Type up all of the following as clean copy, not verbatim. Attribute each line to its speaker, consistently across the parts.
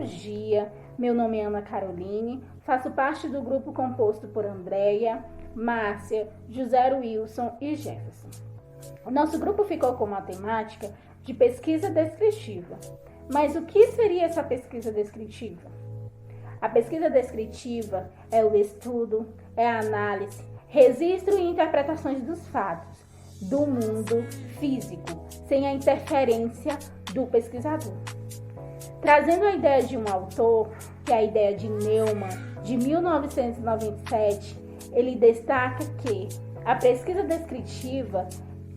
Speaker 1: bom dia, meu nome é Ana Caroline, faço parte do grupo composto por Andréia, Márcia, José Wilson e Jefferson. O nosso grupo ficou com uma temática de pesquisa descritiva. Mas o que seria essa pesquisa descritiva? A pesquisa descritiva é o estudo, é a análise, registro e interpretações dos fatos do mundo físico, sem a interferência do pesquisador. Trazendo a ideia de um autor, que é a ideia de Neumann, de 1997, ele destaca que a pesquisa descritiva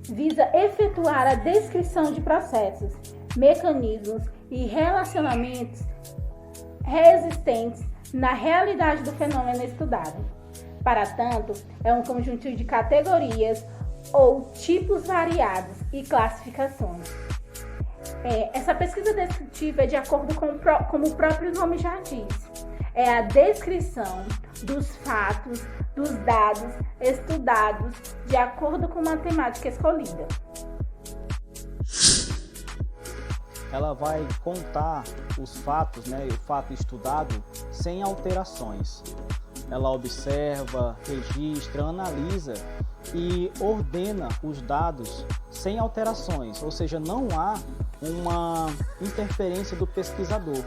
Speaker 1: visa efetuar a descrição de processos, mecanismos e relacionamentos existentes na realidade do fenômeno estudado. Para tanto, é um conjunto de categorias ou tipos variados e classificações. Essa pesquisa descritiva é de acordo com como o próprio nome já diz. É a descrição dos fatos, dos dados estudados de acordo com uma temática escolhida.
Speaker 2: Ela vai contar os fatos, o fato estudado, sem alterações. Ela observa, registra, analisa e ordena os dados sem alterações, ou seja, não há uma interferência do pesquisador.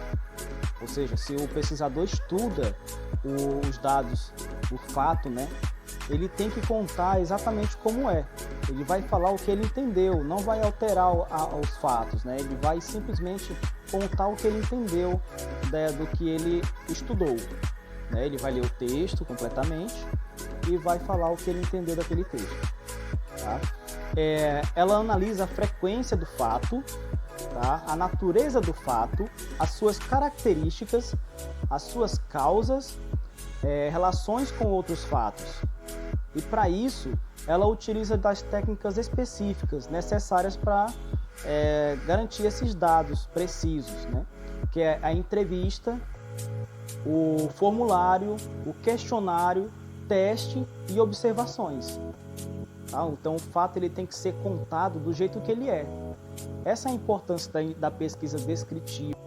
Speaker 2: Ou seja, se o pesquisador estuda os dados, o fato, ele tem que contar exatamente como é. Ele vai falar o que ele entendeu, não vai alterar os fatos, Ele vai simplesmente contar o que ele entendeu do que ele estudou. Ele vai ler o texto completamente e vai falar o que ele entendeu daquele texto. Tá? Ela analisa a frequência do fato, tá? A natureza do fato, as suas características, as suas causas, relações com outros fatos. E para isso, ela utiliza das técnicas específicas necessárias para garantir esses dados precisos, que é a entrevista, o formulário, o questionário, teste e observações. Tá? Então o fato ele tem que ser contado do jeito que ele é. Essa é a importância da pesquisa descritiva.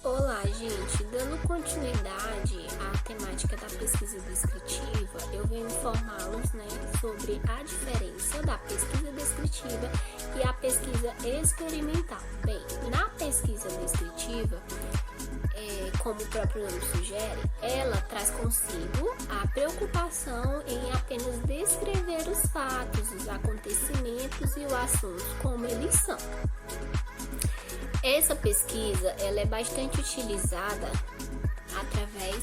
Speaker 3: Olá, gente! Dando continuidade à temática da pesquisa descritiva, eu venho informá-los sobre a diferença da pesquisa descritiva e a pesquisa experimental. Bem, na pesquisa descritiva, como o próprio nome sugere, ela traz consigo a preocupação em apenas descrever os fatos, os acontecimentos e o assunto como eles são. Essa pesquisa ela é bastante utilizada através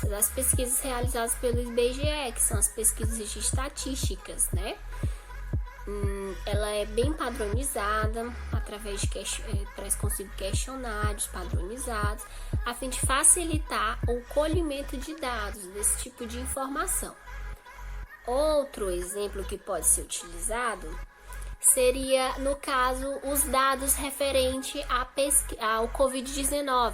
Speaker 3: das pesquisas realizadas pelo IBGE, que são as pesquisas de estatísticas, Ela é bem padronizada, através de traz consigo questionários padronizados, a fim de facilitar o colhimento de dados desse tipo de informação. Outro exemplo que pode ser utilizado seria, no caso, os dados referentes ao Covid-19,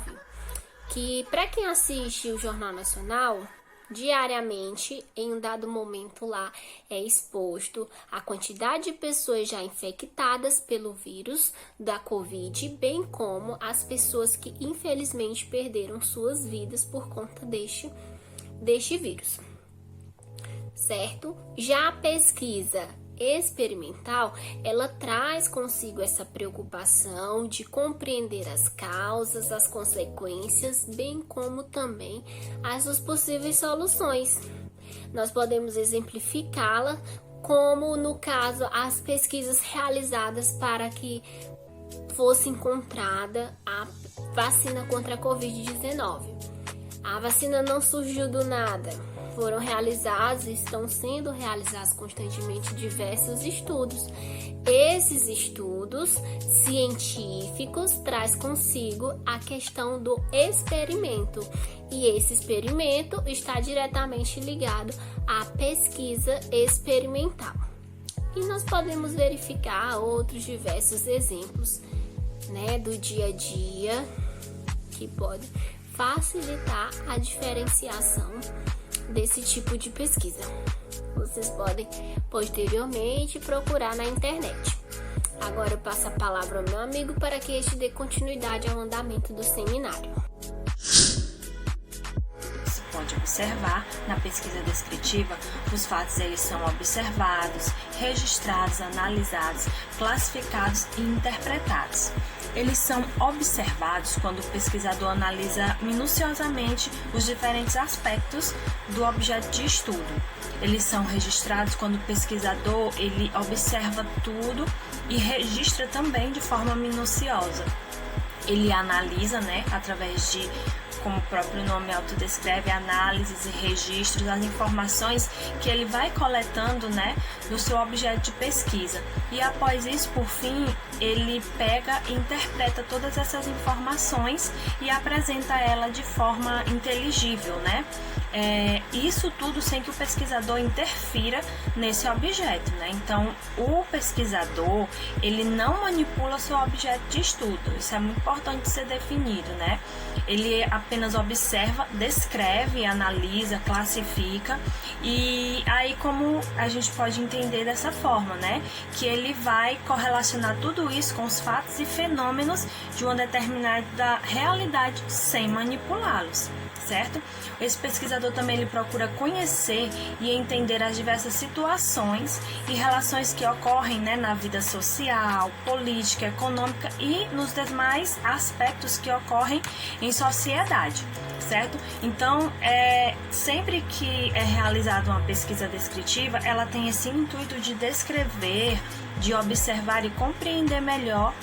Speaker 3: que para quem assiste o Jornal Nacional, diariamente, em um dado momento lá, é exposto a quantidade de pessoas já infectadas pelo vírus da Covid, bem como as pessoas que infelizmente perderam suas vidas por conta deste vírus. Certo? Já a pesquisa experimental, ela traz consigo essa preocupação de compreender as causas, as consequências, bem como também as suas possíveis soluções. Nós podemos exemplificá-la como, no caso, as pesquisas realizadas para que fosse encontrada a vacina contra a Covid-19. A vacina não surgiu do nada. Foram realizados e estão sendo realizados constantemente diversos estudos. Esses estudos científicos traz consigo a questão do experimento. E esse experimento está diretamente ligado à pesquisa experimental. E nós podemos verificar outros diversos exemplos, do dia a dia que podem facilitar a diferenciação desse tipo de pesquisa. Vocês podem posteriormente procurar na internet. Agora eu passo a palavra ao meu amigo para que este dê continuidade ao andamento do seminário.
Speaker 4: Se pode observar, na pesquisa descritiva, os fatos eles são observados, registrados, analisados, classificados e interpretados. Eles são observados quando o pesquisador analisa minuciosamente os diferentes aspectos do objeto de estudo. Eles são registrados quando o pesquisador ele observa tudo e registra também de forma minuciosa. Ele analisa, através de, como o próprio nome autodescreve, análises e registros, as informações que ele vai coletando, do seu objeto de pesquisa. E após isso, por fim, ele pega e interpreta todas essas informações e apresenta ela de forma inteligível, Isso tudo sem que o pesquisador interfira nesse objeto, Então, o pesquisador, ele não manipula seu objeto de estudo. Isso é muito importante de ser definido, Ele apenas observa, descreve, analisa, classifica, e aí como a gente pode entender dessa forma, que ele vai correlacionar tudo isso com os fatos e fenômenos de uma determinada realidade sem manipulá-los, certo? Esse pesquisador também ele procura conhecer e entender as diversas situações e relações que ocorrem, na vida social, política, econômica e nos demais aspectos que ocorrem em sociedade, certo? Então, sempre que é realizada uma pesquisa descritiva, ela tem esse intuito de descrever, de observar e compreender melhor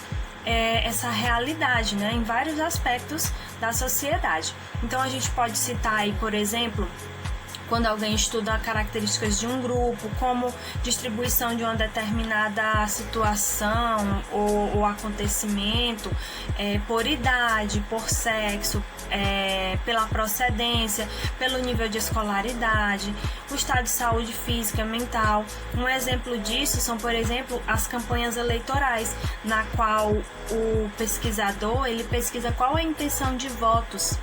Speaker 4: essa realidade, em vários aspectos da sociedade. Então, a gente pode citar aí, por exemplo, quando alguém estuda características de um grupo, como distribuição de uma determinada situação ou acontecimento, por idade, por sexo, pela procedência, pelo nível de escolaridade, o estado de saúde física, mental. Um exemplo disso são, por exemplo, as campanhas eleitorais, na qual o pesquisador ele pesquisa qual é a intenção de votos,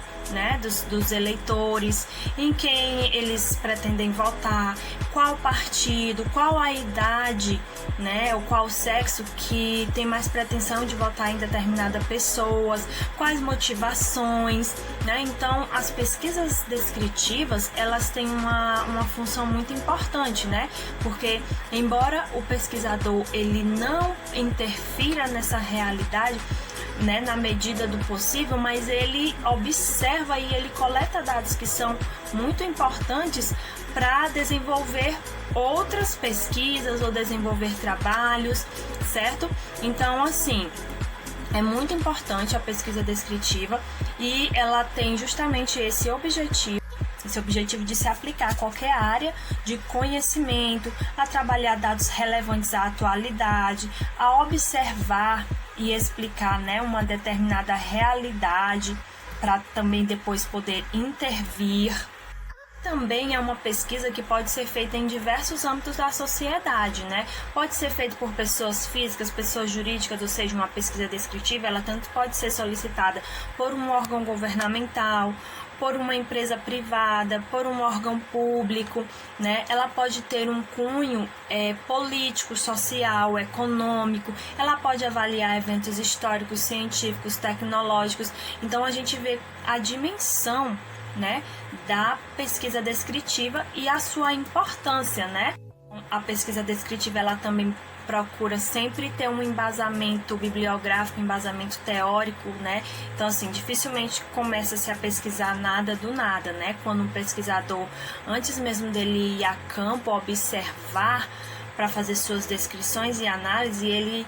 Speaker 4: dos eleitores, em quem eles pretendem votar, qual partido, qual a idade, ou qual sexo que tem mais pretensão de votar em determinada pessoa, quais motivações, Então, as pesquisas descritivas, elas têm uma função muito importante, Porque, embora o pesquisador ele não interfira nessa realidade, na medida do possível, mas ele observa e ele coleta dados que são muito importantes para desenvolver outras pesquisas ou desenvolver trabalhos, certo? Então, assim, é muito importante a pesquisa descritiva e ela tem justamente esse objetivo de se aplicar a qualquer área de conhecimento, a trabalhar dados relevantes à atualidade, a observar e explicar, uma determinada realidade para também depois poder intervir. Também é uma pesquisa que pode ser feita em diversos âmbitos da sociedade, Pode ser feita por pessoas físicas, pessoas jurídicas, ou seja, uma pesquisa descritiva, ela tanto pode ser solicitada por um órgão governamental, por uma empresa privada, por um órgão público, Ela pode ter um cunho político, social, econômico, ela pode avaliar eventos históricos, científicos, tecnológicos. Então, a gente vê a dimensão, da pesquisa descritiva e a sua importância, A pesquisa descritiva ela também procura sempre ter um embasamento bibliográfico, um embasamento teórico, né? Então, assim, dificilmente começa-se a pesquisar nada do nada, né? Quando um pesquisador, antes mesmo dele ir a campo, observar para fazer suas descrições e análise, ele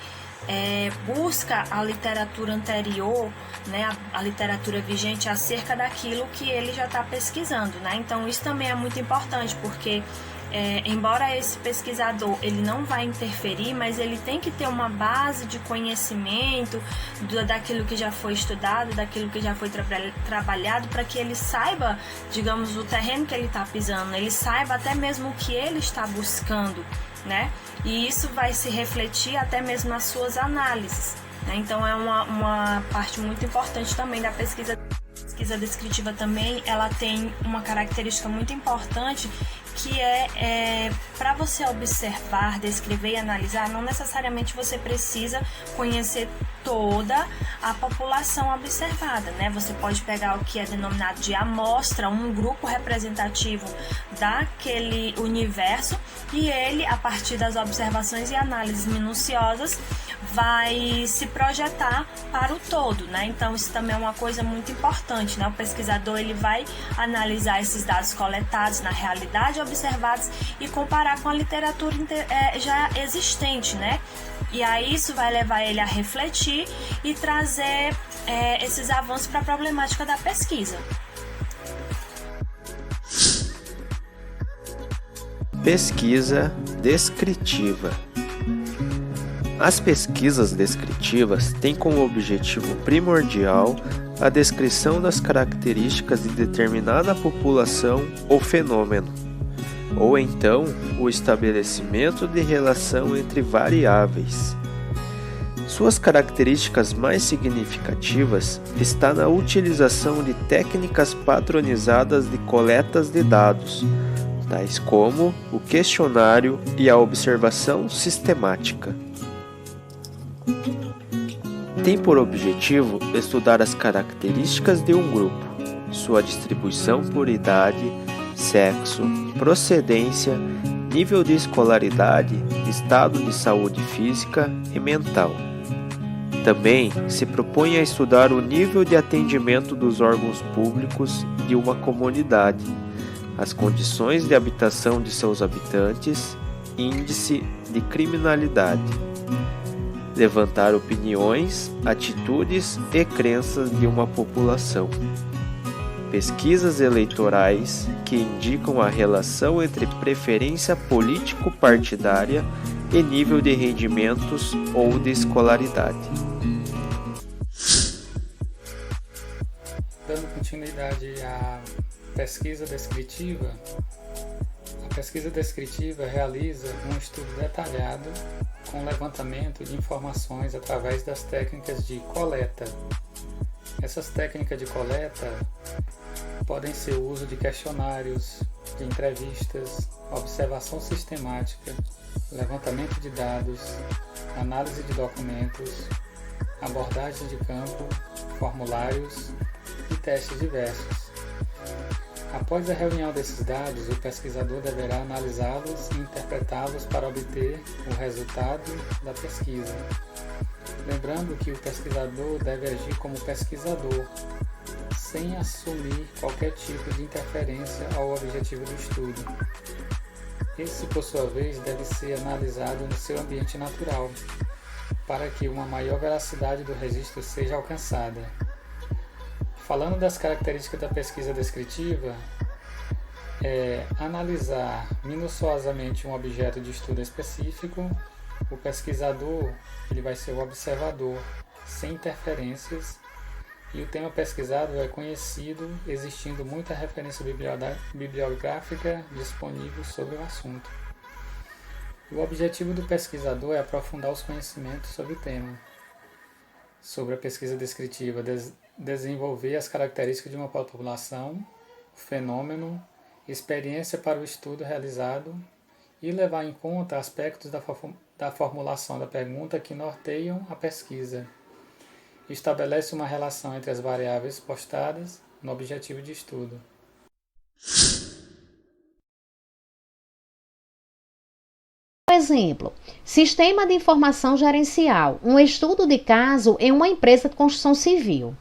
Speaker 4: busca a literatura anterior, né, a literatura vigente acerca daquilo que ele já está pesquisando, né? Então, isso também é muito importante, porque embora esse pesquisador ele não vai interferir, mas ele tem que ter uma base de conhecimento daquilo que já foi estudado, daquilo que já foi trabalhado, para que ele saiba, digamos, o terreno que ele está pisando, ele saiba até mesmo o que ele está buscando, né? E isso vai se refletir até mesmo nas suas análises, né? Então é uma parte muito importante também da pesquisa. A pesquisa descritiva também, ela tem uma característica muito importante, que para você observar, descrever e analisar, não necessariamente você precisa conhecer toda a população observada, né? Você pode pegar o que é denominado de amostra, um grupo representativo daquele universo, e ele, a partir das observações e análises minuciosas, vai se projetar para o todo, né? Então isso também é uma coisa muito importante, né? O pesquisador ele vai analisar esses dados coletados na realidade observados e comparar com a literatura já existente, né? E aí isso vai levar ele a refletir e trazer esses avanços para a problemática da pesquisa.
Speaker 5: Pesquisa descritiva. As pesquisas descritivas têm como objetivo primordial a descrição das características de determinada população ou fenômeno, ou então o estabelecimento de relação entre variáveis. Suas características mais significativas está na utilização de técnicas padronizadas de coletas de dados, tais como o questionário e a observação sistemática. Tem por objetivo estudar as características de um grupo, sua distribuição por idade, sexo, procedência, nível de escolaridade, estado de saúde física e mental. Também se propõe a estudar o nível de atendimento dos órgãos públicos de uma comunidade, as condições de habitação de seus habitantes, índice de criminalidade. Levantar opiniões, atitudes e crenças de uma população. Pesquisas eleitorais que indicam a relação entre preferência político-partidária e nível de rendimentos ou de escolaridade.
Speaker 6: Dando continuidade à pesquisa descritiva, a pesquisa descritiva realiza um estudo detalhado com levantamento de informações através das técnicas de coleta. Essas técnicas de coleta podem ser o uso de questionários, de entrevistas, observação sistemática, levantamento de dados, análise de documentos, abordagem de campo, formulários e testes diversos. Após a reunião desses dados, o pesquisador deverá analisá-los e interpretá-los para obter o resultado da pesquisa. Lembrando que o pesquisador deve agir como pesquisador, sem assumir qualquer tipo de interferência ao objetivo do estudo. Esse, por sua vez, deve ser analisado no seu ambiente natural, para que uma maior veracidade do registro seja alcançada. Falando das características da pesquisa descritiva, analisar minuciosamente um objeto de estudo específico. O pesquisador ele vai ser o observador, sem interferências, e o tema pesquisado é conhecido, existindo muita referência bibliográfica disponível sobre o assunto. O objetivo do pesquisador é aprofundar os conhecimentos sobre o tema. Sobre a pesquisa descritiva, desenvolver as características de uma população, fenômeno, experiência para o estudo realizado e levar em conta aspectos da formulação da pergunta que norteiam a pesquisa. Estabelece uma relação entre as variáveis postadas no objetivo de estudo.
Speaker 7: Exemplo, Sistema de Informação Gerencial, um estudo de caso em uma empresa de construção civil.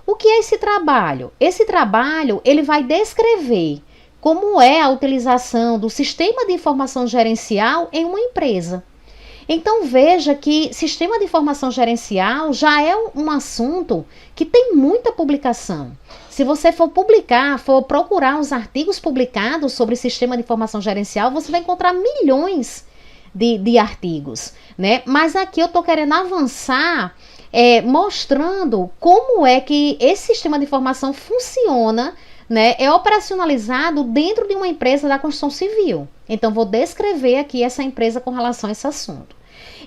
Speaker 7: O que é esse trabalho? Esse trabalho ele vai descrever como é a utilização do Sistema de Informação Gerencial em uma empresa. Então veja que Sistema de Informação Gerencial já é um assunto que tem muita publicação. Se você for procurar os artigos publicados sobre Sistema de Informação Gerencial, você vai encontrar milhões de artigos, né? Mas aqui eu estou querendo avançar mostrando como é que esse sistema de informação funciona, né? É operacionalizado dentro de uma empresa da construção civil. Então, vou descrever aqui essa empresa com relação a esse assunto.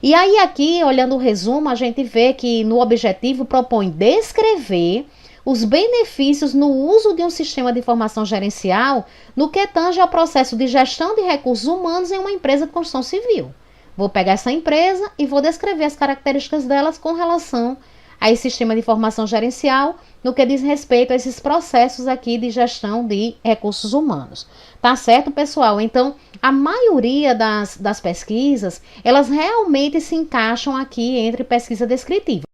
Speaker 7: E aí aqui, olhando o resumo, a gente vê que no objetivo propõe descrever os benefícios no uso de um sistema de informação gerencial no que tange ao processo de gestão de recursos humanos em uma empresa de construção civil. Vou pegar essa empresa e vou descrever as características delas com relação a esse sistema de informação gerencial no que diz respeito a esses processos aqui de gestão de recursos humanos. Tá certo, pessoal? Então, a maioria das pesquisas, elas realmente se encaixam aqui entre pesquisa descritiva.